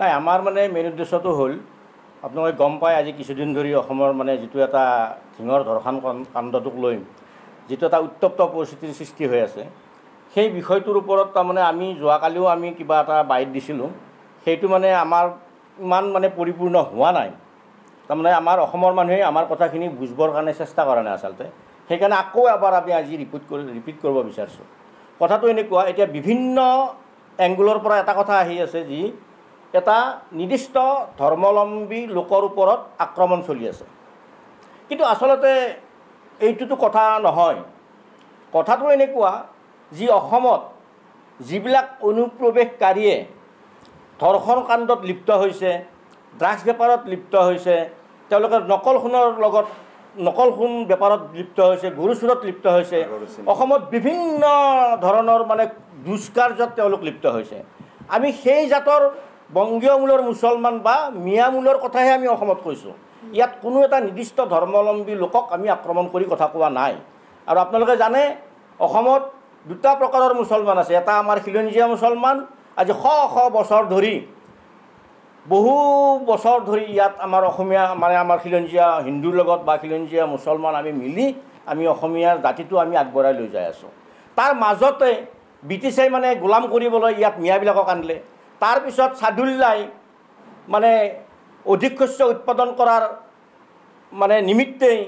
নাই আমাৰ মানে মেইন উদ্দেশ্যটো হ'ল আপোনালোকে গম পায় আজি কিছুদিন ধৰি অসমৰ মানে যিটো এটা ধিঙৰ ধৰ্ষণ কাণ্ডটোক লৈ যিটো এটা উত্তপ্ত পৰিস্থিতিৰ সৃষ্টি হৈ আছে সেই বিষয়টোৰ ওপৰত তাৰমানে আমি যোৱাকালিও আমি কিবা এটা বাইট দিছিলোঁ সেইটো মানে আমাৰ ইমান মানে পৰিপূৰ্ণ হোৱা নাই তাৰমানে আমাৰ অসমৰ মানুহে আমাৰ কথাখিনি বুজিবৰ কাৰণে চেষ্টা কৰা নাই আচলতে সেইকাৰণে আকৌ এবাৰ আমি আজি ৰিপিট কৰিব বিচাৰিছোঁ কথাটো এনেকুৱা এতিয়া বিভিন্ন এংগুলৰ পৰা এটা কথা আহি আছে যি এটা নিৰ্দিষ্ট ধৰ্মাৱলম্বী লোকৰ ওপৰত আক্ৰমণ চলি আছে কিন্তু আচলতে এইটোতো কথা নহয় কথাটো এনেকুৱা যি অসমত যিবিলাক অনুপ্ৰৱেশকাৰীয়ে ধৰ্ষণ কাণ্ডত লিপ্ত হৈছে ড্ৰাগছ বেপাৰত লিপ্ত হৈছে তেওঁলোকে নকল সোণ বেপাৰত লিপ্ত হৈছে গৰু চোৰত লিপ্ত হৈছে অসমত বিভিন্ন ধৰণৰ মানে দুষ্কাৰ্যত তেওঁলোক লিপ্ত হৈছে আমি সেই জাতৰ বংগীয় মূলৰ মুছলমান বা মিয়া মূলৰ কথাহে আমি অসমত কৈছোঁ ইয়াত কোনো এটা নিৰ্দিষ্ট ধৰ্মাৱলম্বী লোকক আমি আক্ৰমণ কৰি কথা কোৱা নাই আৰু আপোনালোকে জানে অসমত দুটা প্ৰকাৰৰ মুছলমান আছে এটা আমাৰ খিলঞ্জীয়া মুছলমান আজি শ বছৰ ধৰি বহু বছৰ ধৰি ইয়াত আমাৰ অসমীয়া মানে আমাৰ খিলঞ্জীয়া হিন্দুৰ লগত বা খিলঞ্জীয়া মুছলমান আমি মিলি আমি অসমীয়াৰ জাতিটো আমি আগবঢ়াই লৈ যাই আছোঁ তাৰ মাজতে ব্ৰিটিছে মানে গোলাম কৰিবলৈ ইয়াত মিয়াবিলাকক আনিলে তাৰপিছত সাদুল্লাই মানে অধিক শস্য উৎপাদন কৰাৰ মানে নিমিত্তেই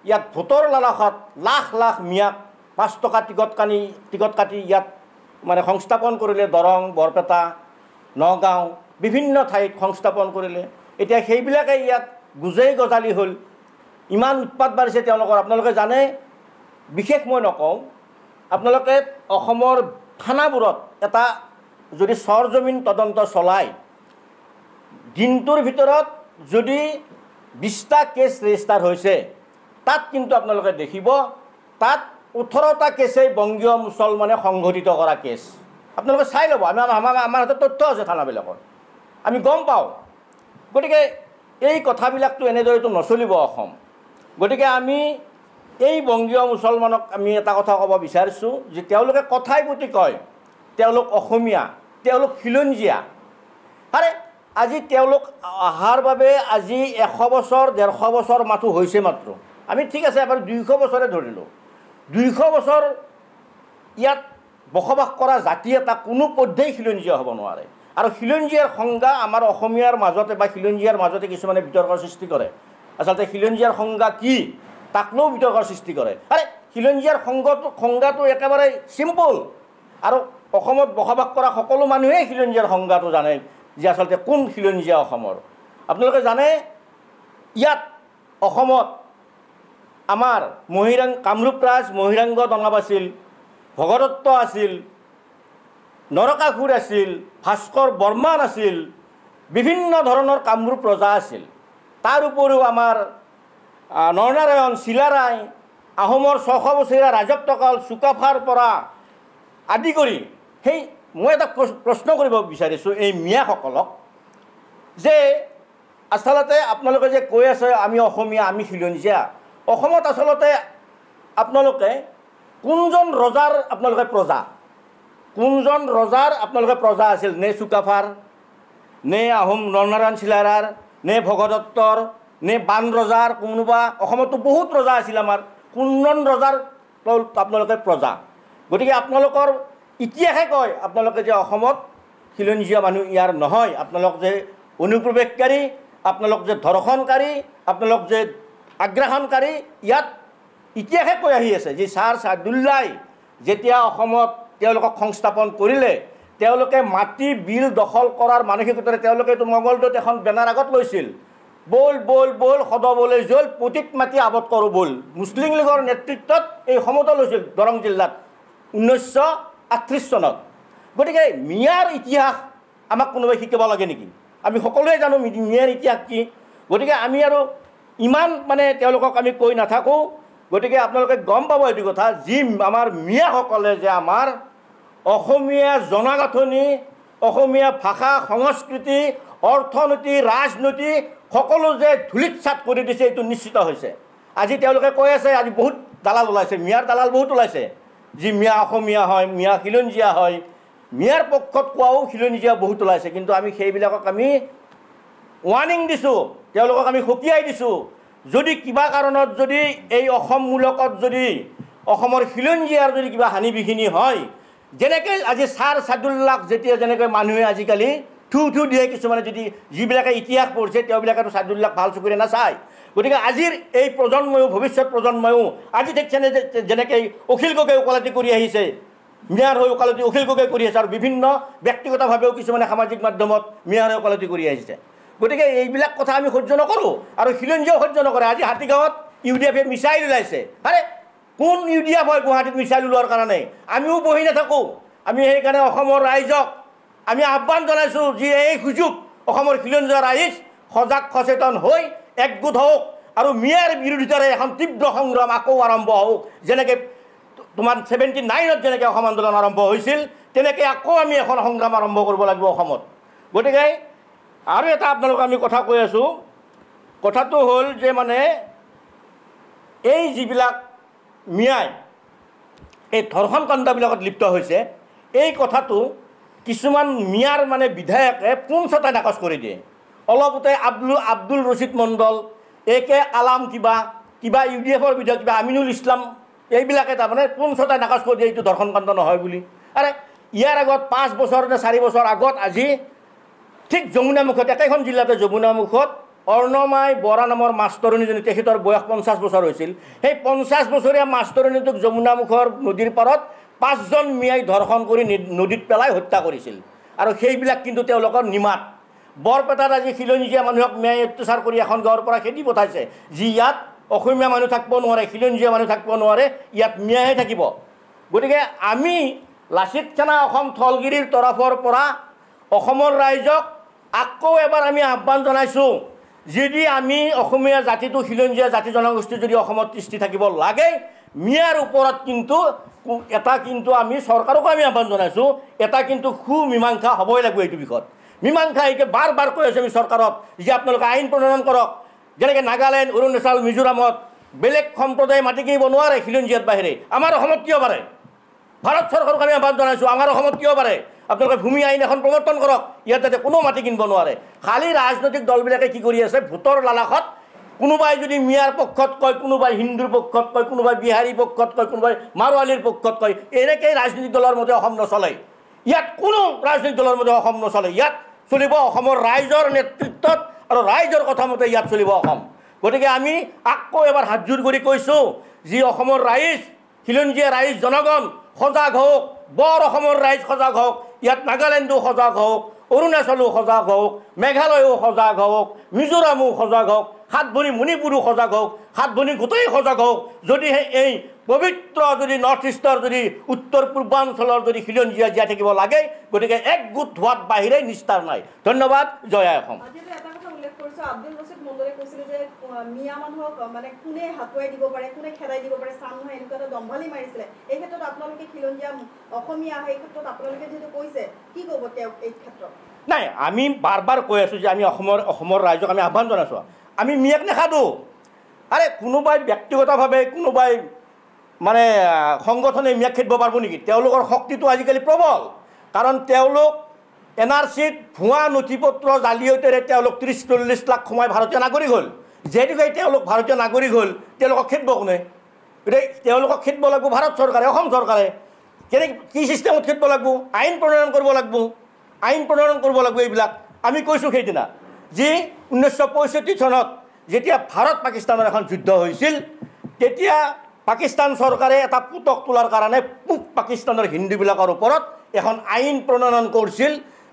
ইয়াত ভোটৰ লালাসত লাখ লাখ মিয়াক 5 টকা টিকট কাটি ইয়াত মানে সংস্থাপন কৰিলে দৰং বৰপেটা নগাঁও বিভিন্ন ঠাইত সংস্থাপন কৰিলে এতিয়া সেইবিলাকে ইয়াত গুজেই গজালি হ'ল ইমান উৎপাত বাঢ়িছে তেওঁলোকৰ আপোনালোকে জানে বিশেষ মই নকওঁ আপোনালোকে অসমৰ থানাবোৰত এটা যদি সৰজমিন তদন্ত চলায় দিনটোৰ ভিতৰত যদি 20টা কেছ ৰেজিষ্টাৰ হৈছে তাত কিন্তু আপোনালোকে দেখিব তাত 18টা কেছেই বংগীয় মুছলমানে সংঘটিত কৰা কেছ আপোনালোকে চাই ল'ব আমাৰ হাতত তথ্য আছে থানাবিলাকৰ আমি গম পাওঁ গতিকে এই কথাবিলাকতো এনেদৰেতো নচলিব অসম গতিকে আমি এই বংগীয় মুছলমানক আমি এটা কথা ক'ব বিচাৰিছোঁ যে তেওঁলোকে কথাই প্ৰতি কয় তেওঁলোক অসমীয়া তেওঁলোক খিলঞ্জীয়া আৰে আজি তেওঁলোক অহাৰ বাবে আজি 100 বছৰ 150 বছৰ মাথো হৈছে মাত্ৰ আমি ঠিক আছে এবাৰ 200 বছৰে ধৰিলোঁ 200 বছৰ ইয়াত বসবাস কৰা জাতি এটা কোনো পধ্যেই খিলঞ্জীয়া হ'ব নোৱাৰে আৰু খিলঞ্জীয়াৰ সংজ্ঞা আমাৰ অসমীয়াৰ মাজতে বা খিলঞ্জীয়াৰ মাজতে কিছুমানে বিতৰ্কৰ সৃষ্টি কৰে আচলতে খিলঞ্জীয়াৰ সংজ্ঞা কি তাকলৈও বিতৰ্কৰ সৃষ্টি কৰে আৰে খিলঞ্জীয়াৰ সংজ্ঞাটো একেবাৰে চিম্পল আৰু অসমত বসবাস কৰা সকলো মানুহেই খিলঞ্জীয়াৰ সংজ্ঞাটো জানে যে আচলতে কোন খিলঞ্জীয়া অসমৰ আপোনালোকে জানে ইয়াত অসমত আমাৰ কামৰূপ ৰাজ মহিৰাংগ দঙাব আছিল ভগদত্ত আছিল নৰকাসুৰ আছিল ভাস্কৰ বৰ্মান আছিল বিভিন্ন ধৰণৰ কামৰূপ ৰজা আছিল তাৰ উপৰিও আমাৰ নৰনাৰায়ণ চিলাৰায় আহোমৰ 600 বছৰীয়া ৰাজত্বকাল চুকাফাৰ পৰা আদি কৰি সেই মই এটা প্ৰশ্ন কৰিব বিচাৰিছোঁ এই মিয়াসকলক যে আচলতে আপোনালোকে যে কৈ আছে আমি অসমীয়া আমি খিলঞ্জীয়া অসমত আচলতে আপোনালোকে কোনজন ৰজাৰ আপোনালোকে প্ৰজা কোনজন ৰজাৰ আপোনালোকে প্ৰজা আছিল নে চুকাফাৰ নে আহোম নৰনাৰায়ণ চিলাৰাৰ নে ভগদত্তৰ নে বান ৰজাৰ কোনোবা অসমতো বহুত ৰজা আছিল আমাৰ কোনজন ৰজাৰ আপোনালোকে প্ৰজা গতিকে আপোনালোকৰ ইতিহাসে কয় আপোনালোকে যে অসমত খিলঞ্জীয়া মানুহ ইয়াৰ নহয় আপোনালোক যে অনুপ্ৰৱেশকাৰী আপোনালোক যে ধৰ্ষণকাৰী আপোনালোক যে আগ্ৰাসনকাৰী ইয়াত ইতিহাসে কৈ আহি আছে যে ছাৰ সাদুল্লাই যেতিয়া অসমত তেওঁলোকক সংস্থাপন কৰিলে তেওঁলোকে মাটি বিল দখল কৰাৰ মানসিকতাৰে তেওঁলোকেতো মংগলদৈত এখন বেনাৰ আগত লৈছিল বল বল বল সদবলৈ জল পতিত মাটি আবদ্ধ কৰোঁ বল মুছলিম লীগৰ নেতৃত্বত এই সমতল হৈছিল দৰং জিলাত 1938 চনত গতিকে মিয়াৰ ইতিহাস আমাক কোনোবাই শিকাব লাগে নেকি আমি সকলোৱে জানো মিয়াৰ ইতিহাস কি গতিকে আমি আৰু ইমান মানে তেওঁলোকক আমি কৈ নাথাকোঁ গতিকে আপোনালোকে গম পাব এইটো কথা যি আমাৰ মিয়াসকলে যে আমাৰ অসমীয়া জনগাঁথনি অসমীয়া ভাষা সংস্কৃতি অৰ্থনীতি ৰাজনীতি সকলো যে ধূলিত কৰি দিছে এইটো নিশ্চিত হৈছে আজি তেওঁলোকে কৈ আছে আজি বহুত দালাল ওলাইছে মিয়াৰ দালাল বহুত ওলাইছে যি মিয়া অসমীয়া হয় মিয়া খিলঞ্জীয়া হয় মিয়াৰ পক্ষত কোৱাও খিলঞ্জীয়া বহুত ওলাইছে, কিন্তু আমি সেইবিলাকক আমি ৱাৰ্ণিং দিছোঁ, তেওঁলোকক আমি সকীয়াই দিছোঁ, যদি কিবা কাৰণত যদি এই অসমমূলকত যদি অসমৰ খিলঞ্জীয়াৰ যদি কিবা হানি বিঘিনি হয়, যেনেকৈ আজি ছাৰ ছাদুল্লাক যেতিয়া যেনেকৈ মানুহে আজিকালি থু দিয়ে, কিছুমানে যদি যিবিলাকে ইতিহাস পঢ়িছে তেওঁবিলাকেতো ছাদুল্লাক ভাল চকুৰে নাচায়। গতিকে আজিৰ এই প্ৰজন্ময়ো, ভৱিষ্যত প্ৰজন্ময়ো আজি দেখিছেনে যেনেকৈ অখিল গগৈ ওকালতি কৰি আহিছে, মিয়াৰ হৈ ওকালতি অখিল গগৈ কৰি আহিছে, আৰু বিভিন্ন ব্যক্তিগতভাৱেও কিছুমানে সামাজিক মাধ্যমত মিয়াৰ হৈ ওকালতি কৰি আহিছে। গতিকে এইবিলাক কথা আমি সহ্য নকৰোঁ, আৰু খিলঞ্জীয়াও সহ্য নকৰে। আজি হাতীগাঁৱত UDF মিছাইল ওলাইছে। আৰে কোন UDF হয় গুৱাহাটীত মিছাইল ওলোৱাৰ কাৰণে? আমিও বহি নাথাকোঁ। আমি সেইকাৰণে অসমৰ ৰাইজক আমি আহ্বান জনাইছোঁ, যি এই সুযোগ অসমৰ খিলঞ্জীয়া ৰাইজ সজাগ সচেতন হৈ একগোট হওক, আৰু মিয়াৰ বিৰোধিতাৰে এখন তীব্ৰ সংগ্ৰাম আকৌ আৰম্ভ হওক। যেনেকৈ তোমাৰ 79ত যেনেকৈ অসম আন্দোলন আৰম্ভ হৈছিল, তেনেকৈ আকৌ আমি এখন সংগ্ৰাম আৰম্ভ কৰিব লাগিব অসমত। গতিকে আৰু এটা আপোনালোকক আমি কথা কৈ আছোঁ, কথাটো হ'ল যে মানে এই যিবিলাক মিয়াই এই ধৰ্ষণ কাণ্ডবিলাকত লিপ্ত হৈছে, এই কথাটো কিছুমান মিয়াৰ মানে বিধায়কে পোনছটাই নাকচ কৰি দিয়ে। অলপতে আব্দুল ৰছিদ মণ্ডল, AK আলাম, কিবা UDFৰ বিধায়ক, কিবা আমিনুল ইছলাম, এইবিলাকে তাৰমানে পোনছটাই নাকচ কৰি দিয়ে এইটো ধৰ্ষণ কাণ্ড নহয় বুলি। আৰে ইয়াৰ আগত 5 বছৰ নে 4 বছৰ আগত আজি ঠিক যমুনামুখত, একেখন জিলাতে যমুনামুখত অৰ্ণমাই বৰা নামৰ মাষ্টৰণীজনী, তেখেতৰ বয়স 50 বছৰ হৈছিল। সেই 50 বছৰীয়া মাষ্টৰণীটোক যমুনামুখৰ নদীৰ পাৰত 5জন মিয়াই ধৰ্ষণ কৰি নদীত পেলাই হত্যা কৰিছিল, আৰু সেইবিলাক কিন্তু তেওঁলোকৰ নিমাত। বৰপেটাত আজি খিলঞ্জীয়া মানুহক মিয়াই অত্যাচাৰ কৰি এখন গাঁৱৰ পৰা খেদি পঠাইছে, যি ইয়াত অসমীয়া মানুহ থাকিব নোৱাৰে, খিলঞ্জীয়া মানুহ থাকিব নোৱাৰে, ইয়াত মিয়াহে থাকিব। গতিকে আমি লাচিত সেনা অসম থলগিৰিৰ তৰফৰ পৰা অসমৰ ৰাইজক আকৌ এবাৰ আমি আহ্বান জনাইছোঁ, যদি আমি অসমীয়া জাতিটো, খিলঞ্জীয়া জাতি জনগোষ্ঠী যদি অসমত তিষ্ঠি থাকিব লাগে, মিয়াৰ ওপৰত কিন্তু আমি চৰকাৰকো আমি আহ্বান জনাইছোঁ, এটা কিন্তু সুমীমাংসা হ'বই লাগিব এইটো বিষয়ত। মীমাংসা এইকে বাৰ কৈ আছোঁ আমি চৰকাৰক, যে আপোনালোকে আইন প্ৰণয়ন কৰক। যেনেকৈ নাগালেণ্ড, অৰুণাচল, মিজোৰামত বেলেগ সম্প্ৰদায়ে মাটি কিনিব নোৱাৰে খিলঞ্জীয়াত বাহিৰে, আমাৰ অসমত কিয় পাৰে? ভাৰত চৰকাৰক আমি আহ্বান জনাইছোঁ, আমাৰ অসমত কিয় পাৰে? আপোনালোকে ভূমি আইন এখন প্ৰৱৰ্তন কৰক, ইয়াত যাতে কোনো মাটি কিনিব নোৱাৰে। খালী ৰাজনৈতিক দলবিলাকে কি কৰি আছে, ভোটৰ লালাসত কোনোবাই যদি মিয়াৰ পক্ষত কয়, কোনোবাই হিন্দুৰ পক্ষত কয়, কোনোবাই বিহাৰী পক্ষত কয়, কোনোবাই মাৰোৱালীৰ পক্ষত কয়, এনেকৈ ৰাজনৈতিক দলৰ মতে অসম নচলে। ইয়াত কোনো ৰাজনৈতিক দলৰ মতে অসম নচলে, ইয়াত চলিব অসমৰ ৰাইজৰ নেতৃত্বত, আৰু ৰাইজৰ কথা মতে ইয়াত চলিব অসম। গতিকে আমি আকৌ এবাৰ হাতযোৰ কৰি কৈছোঁ, যি অসমৰ ৰাইজ, খিলঞ্জীয়া ৰাইজ জনগণ সজাগ হওক, বৰ অসমৰ ৰাইজ সজাগ হওক, ইয়াত নাগালেণ্ডো সজাগ হওক, অৰুণাচলো সজাগ হওক, মেঘালয়ো সজাগ হওক, মিজোৰামো সজাগ হওক, সাতভনী মণিপুৰো সজাগ হওক, সাতভনী গোটেই সজাগ হওক। যদিহে এই পবিত্ৰ যদি নৰ্থ ইষ্টৰ যদি উত্তৰ পূৰ্বাঞ্চলৰ যদি খিলঞ্জীয়া জীয়াই থাকিব লাগে, গতিকে একগোট হোৱাত বাহিৰে নিস্তাৰ নাই। ধন্যবাদ। জয় আই অসম। আব্দুল ৰছিদ মণ্ডলে কৈছিলে যে মিয়া মানুহক মানে কোনে হাতুৱাই দিব পাৰে, কোনে খেদাই দিব পাৰে, চাম নহয়, এনেকুৱা এটা দম্ভালি মাৰিছিলে। এই ক্ষেত্ৰত আপোনালোকে খিলঞ্জীয়া অসমীয়া, সেই ক্ষেত্ৰত আপোনালোকে যিহেতু কৈছে, কি ক'ব তেওঁ এই ক্ষেত্ৰত? নাই, আমি বাৰ কৈ আছোঁ যে আমি অসমৰ ৰাইজক আমি আহ্বান জনাইছোঁ, আমি মিয়াক নেখাদোঁ। আৰে কোনোবাই ব্যক্তিগতভাৱে, কোনোবাই মানে সংগঠনে মিয়াক খেদিব পাৰিব নেকি? তেওঁলোকৰ শক্তিটো আজিকালি প্ৰবল, কাৰণ তেওঁলোক NRCত ভুৱা নথি পত্ৰ জালিয়াতিৰে তেওঁলোক 30-40 লাখ সময় ভাৰতীয় নাগৰিক হ'ল। যিহেতুকে তেওঁলোক ভাৰতীয় নাগৰিক হ'ল, তেওঁলোকক খেদিব কোনে? গতিকে তেওঁলোকক খেদিব লাগিব ভাৰত চৰকাৰে, অসম চৰকাৰে। কি ছিষ্টেমত খেদিব লাগিব? আইন প্ৰণয়ন কৰিব লাগিব, আইন প্ৰণয়ন কৰিব লাগিব। এইবিলাক আমি কৈছোঁ সেইদিনা, যি 1965 চনত যেতিয়া ভাৰত পাকিস্তানৰ এখন যুদ্ধ হৈছিল, তেতিয়া পাকিস্তান চৰকাৰে এটা পুতক তোলাৰ কাৰণে পূব পাকিস্তানৰ হিন্দুবিলাকৰ ওপৰত এখন আইন প্ৰণয়ন কৰিছিল,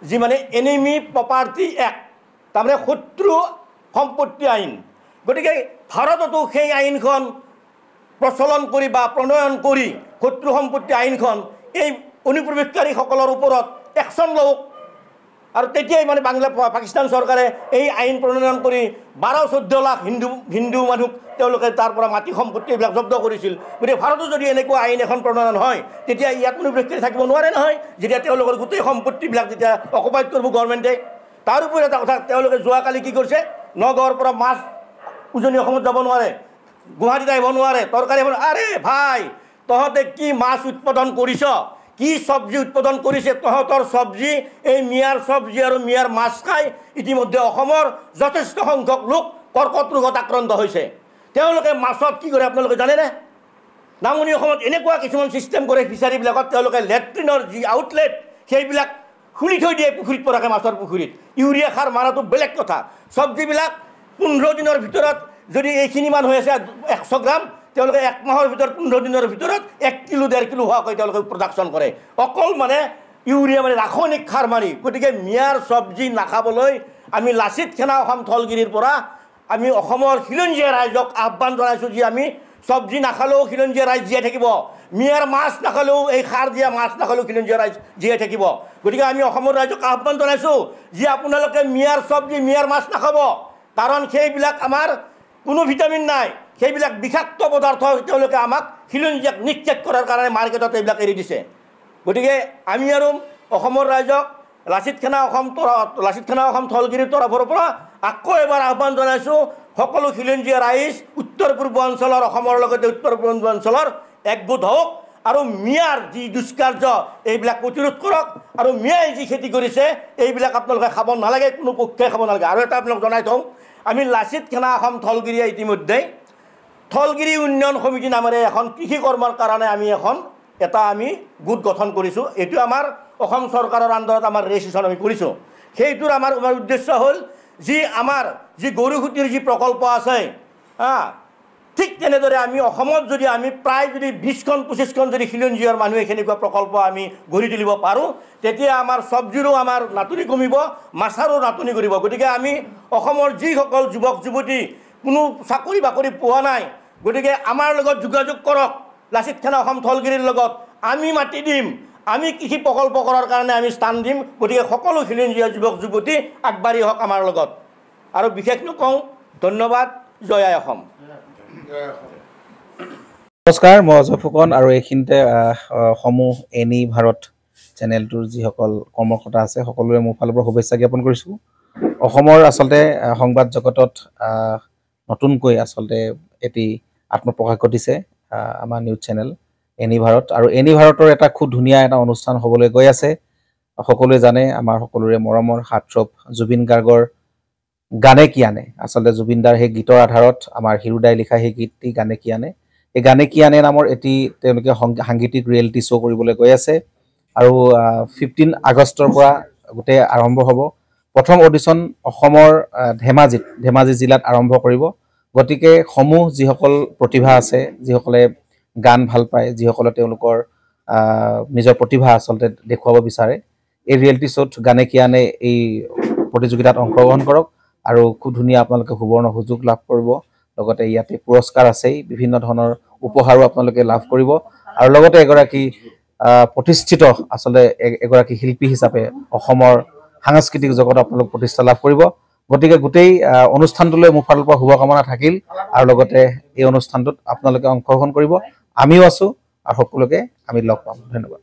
যি মানে এনিমি প্ৰপাৰ্টি এক্ট, তাৰমানে শত্ৰু সম্পত্তি আইন। গতিকে ভাৰততো সেই আইনখন প্ৰচলন কৰি বা প্ৰণয়ন কৰি শত্ৰু সম্পত্তি আইনখন এই অনুপ্ৰৱেশকাৰীসকলৰ ওপৰত একশ্যন লওক। আৰু তেতিয়াই মানে পাকিস্তান চৰকাৰে এই আইন প্ৰণয়ন কৰি 12-14 লাখ হিন্দু মানুহক তেওঁলোকে তাৰ পৰা মাটি সম্পত্তি এইবিলাক জব্দ কৰিছিল। গতিকে ভাৰতো যদি এনেকুৱা আইন এখন প্ৰণয়ন হয়, তেতিয়া ইয়াত কোনো ব্যক্তি থাকিব নোৱাৰে নহয়, যেতিয়া তেওঁলোকৰ গোটেই সম্পত্তিবিলাক যেতিয়া অকুপাইড কৰিব গভৰ্ণমেণ্টে। তাৰ উপৰি এটা কথা, তেওঁলোকে যোৱাকালি কি কৰিছে, নগাঁৱৰ পৰা মাছ উজনি অসমত যাব নোৱাৰে, গুৱাহাটীত আহিব নোৱাৰে, তৰকাৰী আহিব। আৰে ভাই, তহঁতে কি মাছ উৎপাদন কৰিছ, কি চব্জি উৎপাদন কৰিছে তহঁতৰ চব্জি এই মিয়াৰ চব্জি আৰু মিয়াৰ মাছ খাই ইতিমধ্যে অসমৰ যথেষ্ট সংখ্যক লোক কৰ্কট ৰোগত আক্ৰান্ত হৈছে তেওঁলোকে মাছত কি কৰে আপোনালোকে জানেনে নামনি অসমত এনেকুৱা কিছুমান চিষ্টেম কৰে ফিচাৰীবিলাকত তেওঁলোকে লেট্ৰিনৰ যি আউটলেট সেইবিলাক খুলি থৈ দিয়ে পুখুৰীত পৰাকৈ মাছৰ পুখুৰীত ইউৰিয়া সাৰ মাৰাটো বেলেগ কথা চব্জিবিলাক 15 দিনৰ ভিতৰত যদি এইখিনি মান হৈ আছে 100 গ্ৰাম তেওঁলোকে 1 মাহৰ ভিতৰত 15 দিনৰ ভিতৰত 1 কিলো 1.5 কিলো হোৱাকৈ তেওঁলোকে প্ৰডাকশ্যন কৰে অকল মানে ইউৰিয়া মানে ৰাসায়নিক সাৰ মাৰি গতিকে মিয়াৰ চব্জি নাখাবলৈ আমি লাচিত সেনা অসম থলগিৰিৰ পৰা আমি অসমৰ খিলঞ্জীয়া ৰাইজক আহ্বান জনাইছোঁ যে আমি চব্জি নাখালেও খিলঞ্জীয়া ৰাইজ জীয়াই থাকিব মিয়াৰ মাছ নাখালেও এই সাৰ দিয়া মাছ নাখালেও খিলঞ্জীয়া ৰাইজ জীয়াই থাকিব গতিকে আমি অসমৰ ৰাইজক আহ্বান জনাইছোঁ যে আপোনালোকে মিয়াৰ চব্জি মিয়াৰ মাছ নাখাব কাৰণ সেইবিলাক আমাৰ কোনো ভিটামিন নাই সেইবিলাক বিষাক্ত পদাৰ্থ তেওঁলোকে আমাক খিলঞ্জীয়াক নিক্ষেপ কৰাৰ কাৰণে মাৰ্কেটত এইবিলাক এৰি দিছে গতিকে আমি আৰু অসমৰ ৰাইজক লাচিত সেনা অসম থলগিৰিৰ তৰফৰ পৰা আকৌ এবাৰ আহ্বান জনাইছোঁ সকলো খিলঞ্জীয়া ৰাইজ উত্তৰ পূৰ্ব অঞ্চলৰ অসমৰ লগতে উত্তৰ পূৰ্ব অঞ্চলৰ একগোট হওক আৰু মিয়াৰ যি দুষ্কাৰ্য এইবিলাক প্ৰতিৰোধ কৰক আৰু মিয়াই যি খেতি কৰিছে এইবিলাক আপোনালোকে খাব নালাগে কোনো পক্ষে খাব নালাগে আৰু এটা আপোনালোক জনাই থওঁ আমি লাচিত সেনা অসম থলগিৰিয়ে ইতিমধ্যে থলগিৰি উন্নয়ন সমিতি নামেৰে এখন কৃষি কৰ্মৰ কাৰণে আমি আমি গোট গঠন কৰিছোঁ এইটো আমাৰ অসম চৰকাৰৰ আণ্ডাৰত আমাৰ ৰেজিষ্ট্ৰেশ্যন আমি কৰিছোঁ সেইটোৰ আমাৰ উদ্দেশ্য হ'ল যি আমাৰ যি গৰুখুটিৰ যি প্ৰকল্প আছে ঠিক তেনেদৰে আমি অসমত যদি আমি প্ৰায় যদি 20খন 25খন যদি খিলঞ্জীয়াৰ মানুহে সেনেকুৱা প্ৰকল্প আমি গঢ়ি তুলিব পাৰোঁ তেতিয়া আমাৰ চব্জিৰো আমাৰ নাটনি কমিব মাছৰো নাটনি কৰিব গতিকে আমি অসমৰ যিসকল যুৱক যুৱতী কোনো চাকৰি বাকৰি পোৱা নাই গতিকে আমাৰ লগত যোগাযোগ কৰক লাচিত সেনা অসম থলগিৰিৰ লগত আমি মাতি দিম আমি কৃষি প্ৰকল্প কৰাৰ কাৰণে আমি স্থান দিম গতিকে সকলো খিলঞ্জীয়া যুৱক যুৱতী আগবাঢ়ি হওক আমাৰ লগত আৰু বিশেষ নকওঁ ধন্যবাদ জয় আই অসম নমস্কাৰ মই অজয় ফুকন আৰু এইখিনিতে সমূহ এনি ভাৰত চেনেলটোৰ যিসকল কৰ্মকৰ্তা আছে সকলোৰে মোৰ ফালৰ পৰা শুভেচ্ছা জ্ঞাপন কৰিছোঁ অসমৰ আচলতে সংবাদ জগতত নতুনকৈ আচলতে এটি আত্মপ্ৰকাশ ঘটিছে আমাৰ নিউজ চেনেল এনি ভাৰত আৰু এনি ভাৰতৰ এটা খুব ধুনীয়া এটা অনুষ্ঠান হ'বলৈ গৈ আছে সকলোৱে জানে আমাৰ সকলোৰে মৰমৰ হাৰ্টথ্ৰব জুবিন গাৰ্গৰ গানে কি আনে আচলতে জুবিনদাৰ সেই গীতৰ আধাৰত আমাৰ হিৰুদাই লিখা সেই গীতটি গানে কি আনে এই গানে কি আনে নামৰ এটি তেওঁলোকে সাংগীতিক ৰিয়েলিটি শ্ব' কৰিবলৈ গৈ আছে আৰু 15 আগষ্টৰ পৰা গোটেই আৰম্ভ হ'ব প্ৰথম অডিশ্যন অসমৰ ধেমাজি জিলাত আৰম্ভ কৰিব গতিকে সমূহ যিসকল প্ৰতিভা আছে যিসকলে গান ভাল পায় যিসকলে তেওঁলোকৰ নিজৰ প্ৰতিভা আচলতে দেখুৱাব বিচাৰে এই ৰিয়েলিটি শ্ব'ত গানে কি আনে এই প্ৰতিযোগিতাত অংশগ্ৰহণ কৰক আৰু খুব ধুনীয়া আপোনালোকে সুবৰ্ণ সুযোগ লাভ কৰিব লগতে ইয়াতে পুৰস্কাৰ আছেই বিভিন্ন ধৰণৰ উপহাৰো আপোনালোকে লাভ কৰিব আৰু লগতে এগৰাকী প্ৰতিষ্ঠিত আচলতে এগৰাকী শিল্পী হিচাপে অসমৰ সাংস্কৃতিক জগতত আপোনালোক প্ৰতিষ্ঠা লাভ কৰিব গতিকে গোটেই অনুষ্ঠানটোলৈ মোৰ ফালৰ পৰা শুভকামনা থাকিল আৰু লগতে এই অনুষ্ঠানটোত আপোনালোকে অংশগ্ৰহণ কৰিব আমিও আছোঁ আৰু সকলোকে আমি লগ পাম ধন্যবাদ